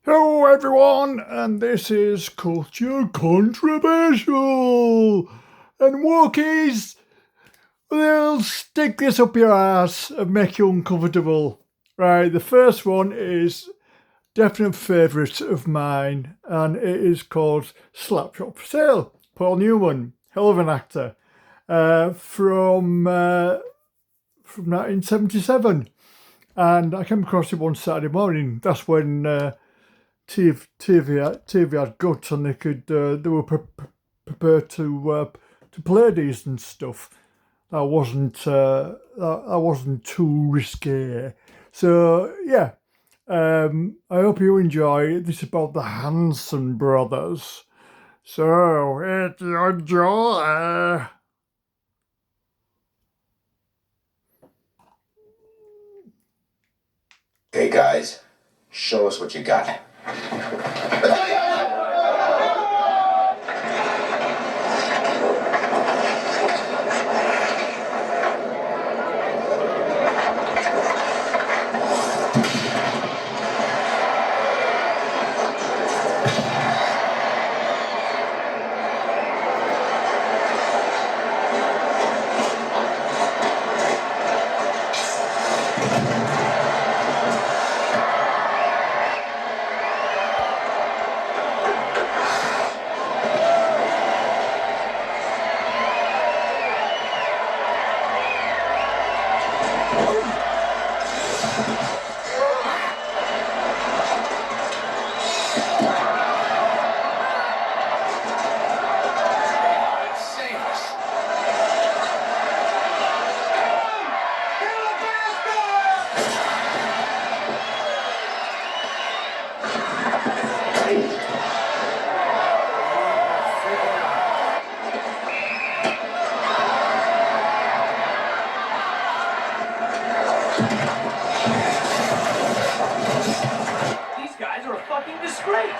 Hello, everyone, and this is Culture Controversial. And Walkies, they'll stick this up your ass and make you uncomfortable. Right, the first one is definite favourite of mine, and it is called Slapshot for Sale. Paul Newman, hell of an actor, from 1977. And I came across it one Saturday morning. That's when TV had guts, and they were prepared to play these and stuff. That wasn't too risque. So yeah, I hope you enjoy. This is about the Hanson brothers. So enjoy. Hey guys, show us what you got. These guys are a fucking disgrace.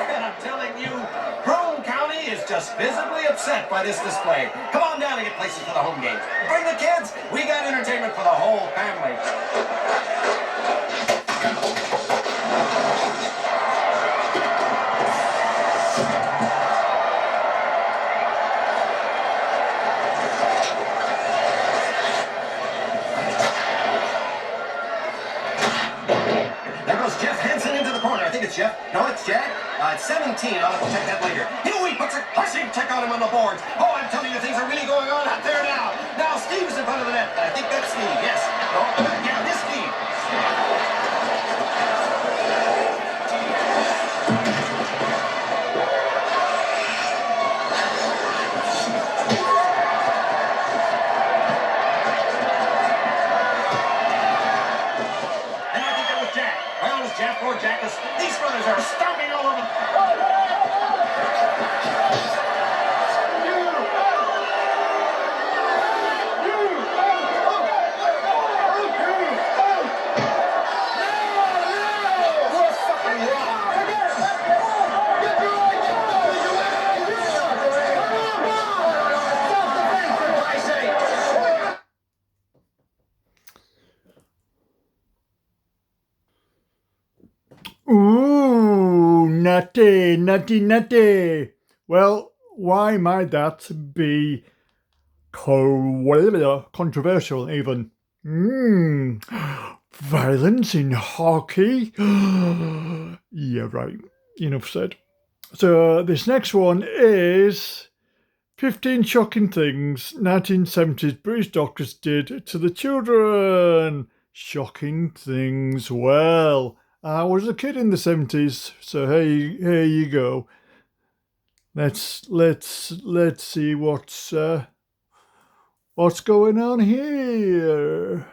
And I'm telling you, Crow County is just visibly upset by this display. Come on down and get places for the home games. Bring the kids. We got entertainment for the whole family. There goes Jeff Henson into the corner. I think it's Jeff. No, it's Jack. It's 17. I'll have to check that later. Huey puts a crushing check on him on the boards. Oh, I'm telling you, things are really going on out there now. Now Steve is in front of the net. I think that's Steve. Yes. Oh, yeah, this Steve. And I think that was Jack. Well, it was Jeff or Jack. These brothers are stomping all over. Ooh, nutty, nutty, nutty. Well, why might that be controversial even? Violence in hockey? Yeah, right. Enough said. So this next one is 15 shocking things 1970s British doctors did to the children. Shocking things. Well, I was a kid in the 70s, so here you go. Let's see what's going on here.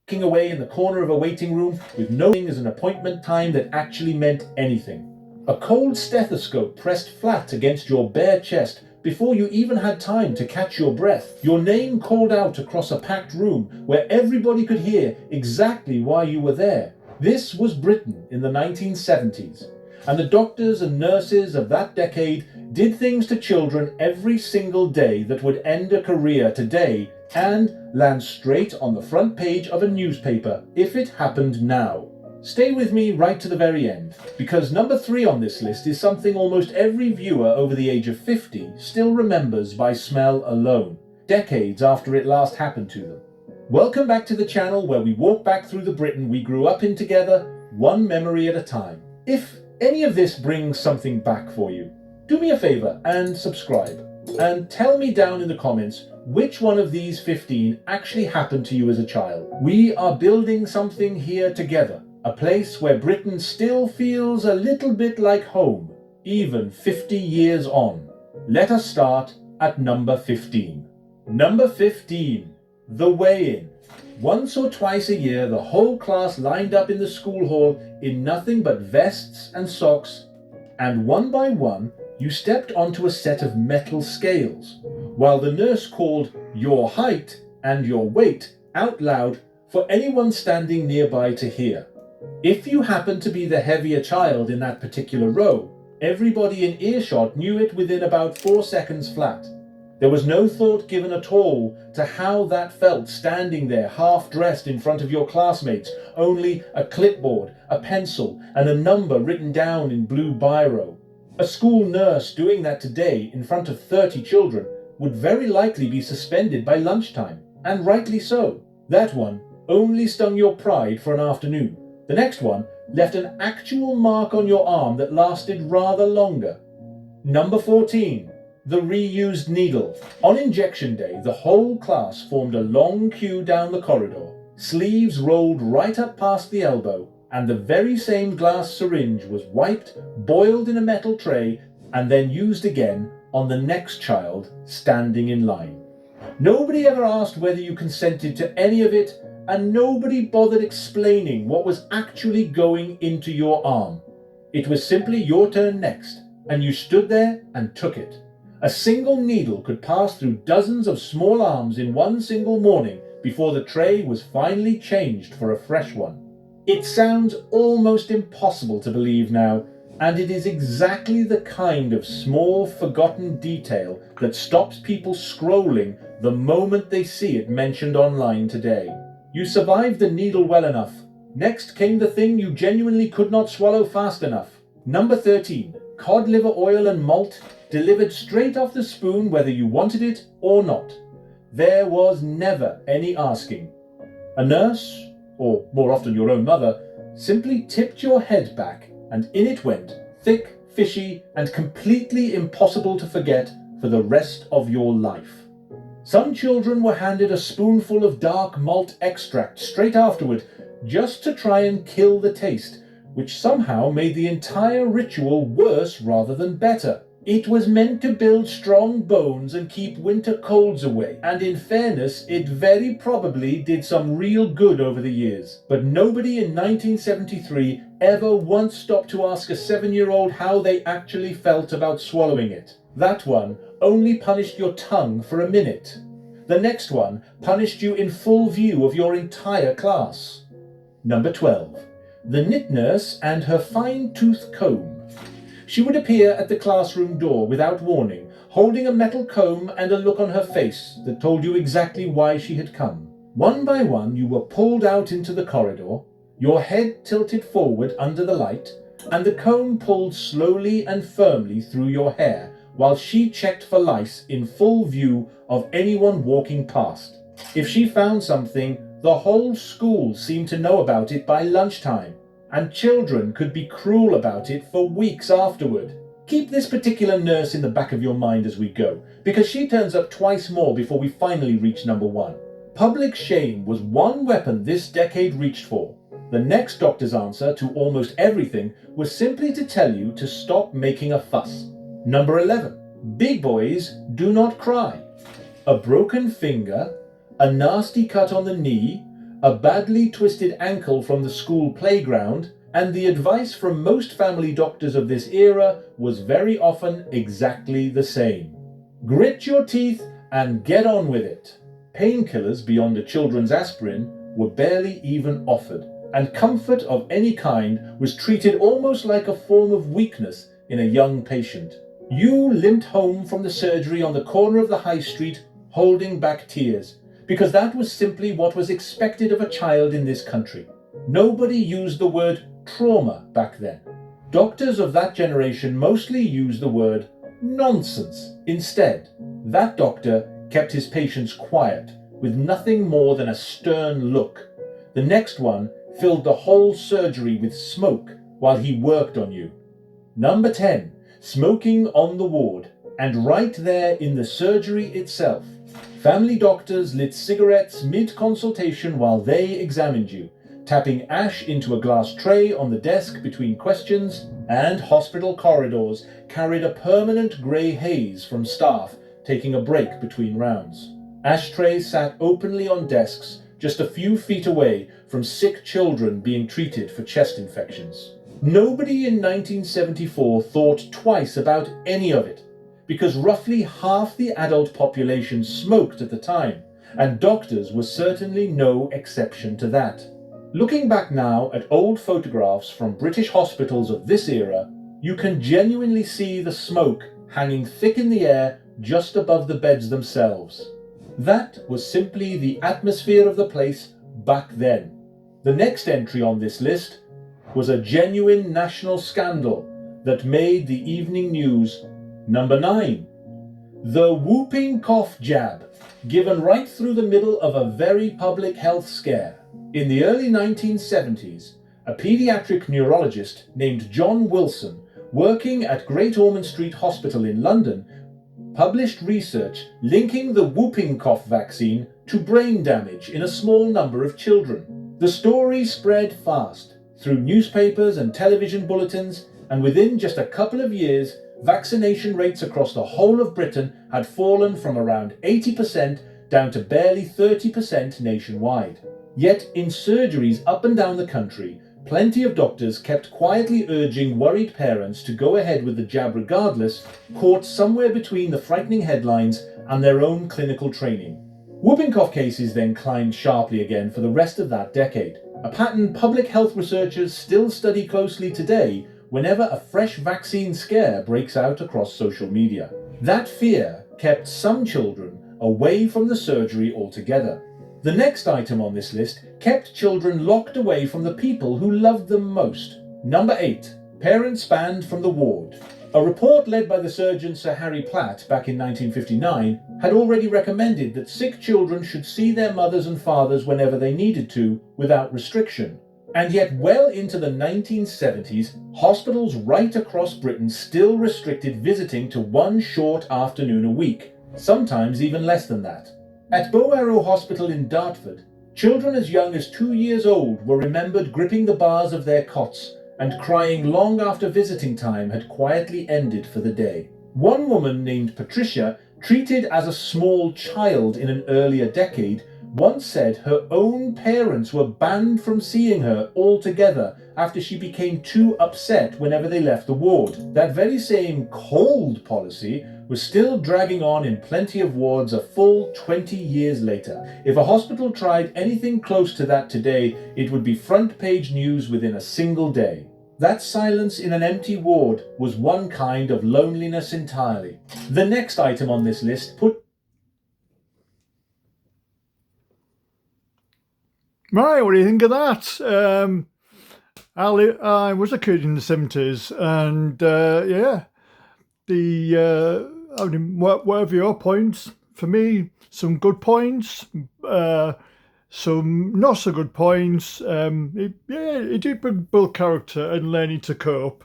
Working away in the corner of a waiting room with no thing as an appointment time that actually meant anything. A cold stethoscope pressed flat against your bare chest before you even had time to catch your breath. Your name called out across a packed room where everybody could hear exactly why you were there. This was Britain in the 1970s. and the doctors and nurses of that decade did things to children every single day that would end a career today and land straight on the front page of a newspaper if it happened now. Stay with me right to the very end, because number 3 on this list is something almost every viewer over the age of 50 still remembers by smell alone, decades after it last happened to them. Welcome back to the channel where we walk back through the Britain we grew up in together, one memory at a time. If any of this brings something back for you, do me a favour and subscribe, and tell me down in the comments which one of these 15 actually happened to you as a child. We are building something here together, a place where Britain still feels a little bit like home, even 50 years on. Let us start at number 15. Number 15, the weigh-in. Once or twice a year, the whole class lined up in the school hall in nothing but vests and socks, and one by one, you stepped onto a set of metal scales, while the nurse called your height and your weight out loud for anyone standing nearby to hear. If you happened to be the heavier child in that particular row, everybody in earshot knew it within about 4 seconds flat. There was no thought given at all to how that felt standing there half-dressed in front of your classmates, only a clipboard, a pencil, and a number written down in blue biro. A school nurse doing that today in front of 30 children would very likely be suspended by lunchtime, and rightly so. That one only stung your pride for an afternoon. The next one left an actual mark on your arm that lasted rather longer. Number 14. The reused needle. On injection day, the whole class formed a long queue down the corridor, sleeves rolled right up past the elbow, and the very same glass syringe was wiped, boiled in a metal tray, and then used again on the next child standing in line. Nobody ever asked whether you consented to any of it, and nobody bothered explaining what was actually going into your arm. It was simply your turn next, and you stood there and took it. A single needle could pass through dozens of small arms in one single morning before the tray was finally changed for a fresh one. It sounds almost impossible to believe now, and it is exactly the kind of small forgotten detail that stops people scrolling the moment they see it mentioned online today. You survived the needle well enough. Next came the thing you genuinely could not swallow fast enough. Number 13, cod liver oil and malt, delivered straight off the spoon whether you wanted it or not. There was never any asking. A nurse, or more often your own mother, simply tipped your head back and in it went, thick, fishy, and completely impossible to forget for the rest of your life. Some children were handed a spoonful of dark malt extract straight afterward, just to try and kill the taste, which somehow made the entire ritual worse rather than better. It was meant to build strong bones and keep winter colds away, and in fairness, it very probably did some real good over the years. But nobody in 1973 ever once stopped to ask a 7-year-old how they actually felt about swallowing it. That one only punished your tongue for a minute. The next one punished you in full view of your entire class. Number 12. The knit nurse and her fine-tooth comb. She would appear at the classroom door without warning, holding a metal comb and a look on her face that told you exactly why she had come. One by one you were pulled out into the corridor, your head tilted forward under the light, and the comb pulled slowly and firmly through your hair, while she checked for lice in full view of anyone walking past. If she found something, the whole school seemed to know about it by lunchtime, and children could be cruel about it for weeks afterward. Keep this particular nurse in the back of your mind as we go, because she turns up twice more before we finally reach number 1. Public shame was one weapon this decade reached for. The next doctor's answer to almost everything was simply to tell you to stop making a fuss. Number 11. Big boys do not cry. A broken finger, a nasty cut on the knee, a badly twisted ankle from the school playground, and the advice from most family doctors of this era was very often exactly the same. Grit your teeth and get on with it. Painkillers beyond a children's aspirin were barely even offered, and comfort of any kind was treated almost like a form of weakness in a young patient. You limped home from the surgery on the corner of the high street, holding back tears, because that was simply what was expected of a child in this country. Nobody used the word trauma back then. Doctors of that generation mostly used the word nonsense instead. That doctor kept his patients quiet, with nothing more than a stern look. The next one filled the whole surgery with smoke while he worked on you. Number 10. Smoking on the ward, and right there in the surgery itself. Family doctors lit cigarettes mid-consultation while they examined you, tapping ash into a glass tray on the desk between questions, and hospital corridors carried a permanent grey haze from staff taking a break between rounds. Ashtrays sat openly on desks just a few feet away from sick children being treated for chest infections. Nobody in 1974 thought twice about any of it, because roughly half the adult population smoked at the time, and doctors were certainly no exception to that. Looking back now at old photographs from British hospitals of this era, you can genuinely see the smoke hanging thick in the air just above the beds themselves. That was simply the atmosphere of the place back then. The next entry on this list was a genuine national scandal that made the evening news. Number 9. The whooping cough jab, given right through the middle of a very public health scare. In the early 1970s, a paediatric neurologist named John Wilson, working at Great Ormond Street Hospital in London, published research linking the whooping cough vaccine to brain damage in a small number of children. The story spread fast through newspapers and television bulletins, and within just a couple of years, vaccination rates across the whole of Britain had fallen from around 80% down to barely 30% nationwide. Yet in surgeries up and down the country, plenty of doctors kept quietly urging worried parents to go ahead with the jab regardless, caught somewhere between the frightening headlines and their own clinical training. Whooping cough cases then climbed sharply again for the rest of that decade, a pattern public health researchers still study closely today whenever a fresh vaccine scare breaks out across social media. That fear kept some children away from the surgery altogether. The next item on this list kept children locked away from the people who loved them most. Number 8. Parents banned from the ward. A report led by the surgeon Sir Harry Platt back in 1959 had already recommended that sick children should see their mothers and fathers whenever they needed to, without restriction. And yet well into the 1970s, hospitals right across Britain still restricted visiting to one short afternoon a week, sometimes even less than that. At Bow Arrow Hospital in Dartford, children as young as 2 years old were remembered gripping the bars of their cots and crying long after visiting time had quietly ended for the day. One woman named Patricia, treated as a small child in an earlier decade, once said her own parents were banned from seeing her altogether after she became too upset whenever they left the ward. That very same cold policy was still dragging on in plenty of wards a full 20 years later. If a hospital tried anything close to that today, it would be front page news within a single day. That silence in an empty ward was one kind of loneliness entirely. The next item on this list put Right, what do you think of that? I was a kid in the 70s, and whatever your points, for me, some good points, some not so good points. It did build character and learning to cope.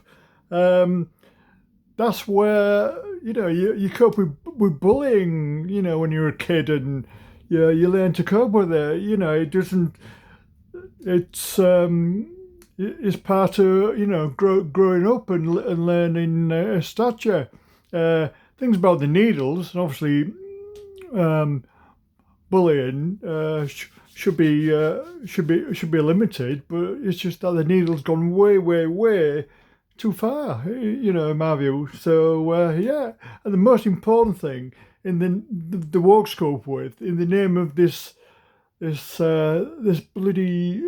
That's where, you cope with bullying, when you're a kid, and you learn to cope with it. It doesn't. It's part of growing up and learning stature. Things about the needles, obviously, bullying should be limited, but it's just that the needle's gone way too far, in my view. So and the most important thing in the walk scope with, in the name of this this bloody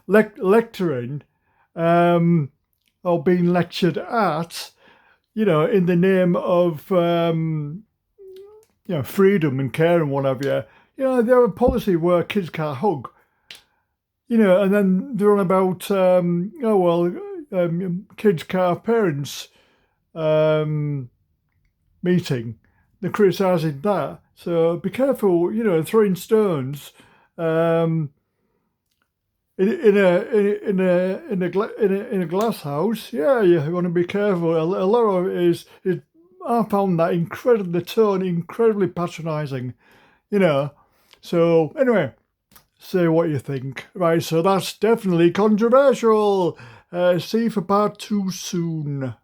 lecturing, or being lectured at, in the name of freedom and care and what have you. They have a policy where kids can't hug. And then they're on about kids can't have parents meeting. They're criticising that. So be careful, throwing stones in a glass house. Yeah, you want to be careful. A lot of it is I found that the tone incredibly patronising. So anyway, say what you think. Right, so that's definitely controversial. See you for part 2 soon.